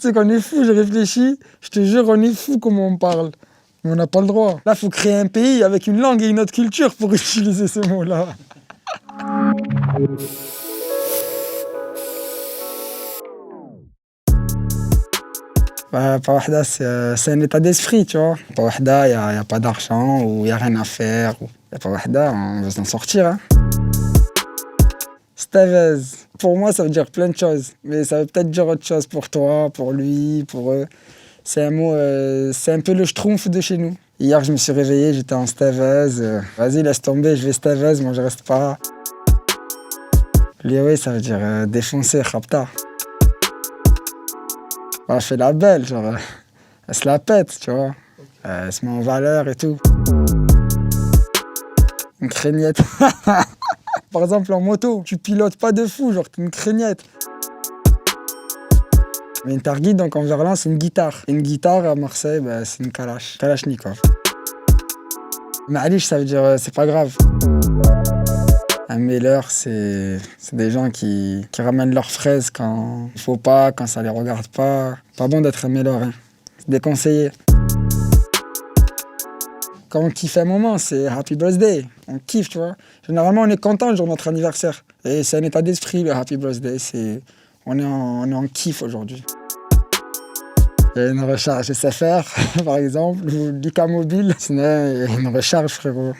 sais qu'on est fou, j'ai réfléchi, je te jure, on est fou comment on parle. Mais on n'a pas le droit. Là, il faut créer un pays avec une langue et une autre culture pour utiliser ce mot-là. Bah, Pawahda, c'est un état d'esprit, tu vois. Pawahda, il n'y a pas d'argent ou il n'y a rien à faire. Pawahda, on veut s'en sortir. Hein. Stavez, pour moi, ça veut dire plein de choses. Mais ça veut peut-être dire autre chose pour toi, pour lui, pour eux. C'est un mot, c'est un peu le schtroumpf de chez nous. Hier, je me suis réveillé, j'étais en Stavez. Vas-y, laisse tomber, je vais Stavez, moi je reste pas. Liaoué, ça veut dire défoncer, rapta. Elle fait la belle, genre, elle se la pète, tu vois. Elle se met en valeur et tout. Une craignette. Par exemple, en moto, tu pilotes pas de fou, genre, t'es une craignette. Mais une targui, donc en verlan, c'est une guitare. Une guitare à Marseille, bah, c'est une kalachnikov. Ma'alish, ça veut dire c'est pas grave. Un mêleur, c'est des gens qui ramènent leurs fraises quand il faut pas, quand ça les regarde pas. Pas bon d'être un mêleur, hein. C'est déconseillé. Quand on kiffe un moment, c'est Happy Birthday. On kiffe, tu vois. Généralement, on est content le jour de notre anniversaire. Et c'est un état d'esprit, le Happy Birthday. On est en kiff aujourd'hui. Il y a une recharge SFR, par exemple, ou l'ICA mobile. Sinon, il y a une recharge, frérot.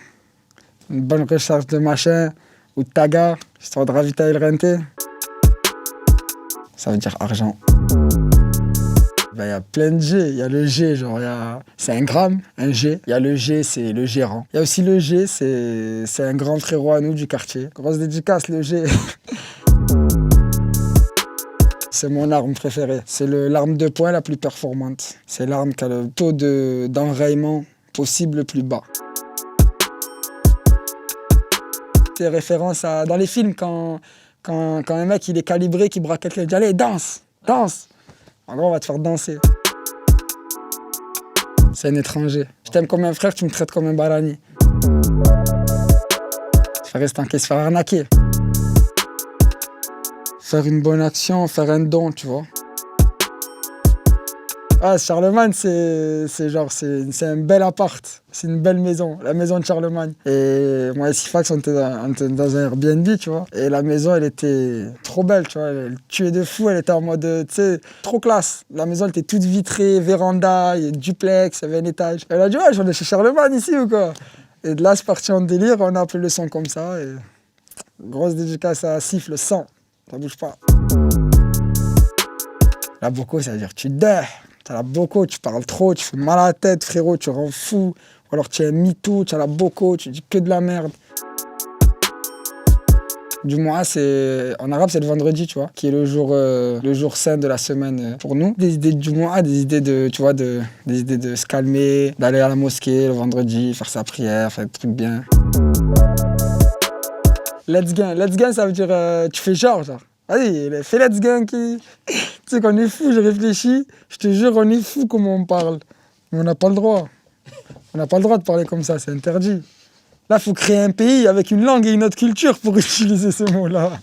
Une bonne recharge de machin ou de taga, histoire de ravitailler le renté. Ça veut dire argent. Il y a plein de G. Il y a le G, genre, c'est un gramme, un G. Il y a le G, c'est le gérant. Il y a aussi le G, c'est un grand frérot à nous du quartier. Grosse dédicace, le G. C'est mon arme préférée. C'est l'arme de poing la plus performante. C'est l'arme qui a le taux d'enrayement possible le plus bas. C'est référence à dans les films quand un mec il est calibré, qui braque quelqu'un, il dit allez, danse, danse. En gros, on va te faire danser. C'est un étranger. Je t'aime comme un frère, tu me traites comme un barani. Tu fais rester en caisse, se faire arnaquer. Faire une bonne action, faire un don, tu vois. Ah, Charlemagne, c'est un bel appart. C'est une belle maison, la maison de Charlemagne. Et moi et Sifax, on était dans un Airbnb, tu vois. Et la maison, elle était trop belle, tu vois. Elle tuait de fou, elle était en mode, tu sais, trop classe. La maison, elle était toute vitrée, véranda, il y a duplex, il y avait un étage. Elle a dit, ouais, j'en ai chez Charlemagne ici ou quoi. Et de là, c'est parti en délire, on a appelé le son comme ça. Et grosse dédicace à Sif, le sang, ça bouge pas. La boko, ça veut dire tu dors. T'as la boko, tu parles trop, tu fais mal à la tête, frérot, tu rends fou. Ou alors tu es un mytho, tu as la boko, tu dis que de la merde. Jumu'ah, en arabe, c'est le vendredi, tu vois, qui est le jour saint de la semaine pour nous. Des idées de Jumu'ah, des idées de se calmer, d'aller à la mosquée le vendredi, faire sa prière, faire des trucs bien. Let's gain, ça veut dire tu fais genre. Vas-y, fais let's gain qui... Tu sais qu'on est fou, j'ai réfléchi, je te jure, on est fou comment on parle. Mais on n'a pas le droit. On n'a pas le droit de parler comme ça, c'est interdit. Là, il faut créer un pays avec une langue et une autre culture pour utiliser ce mot-là.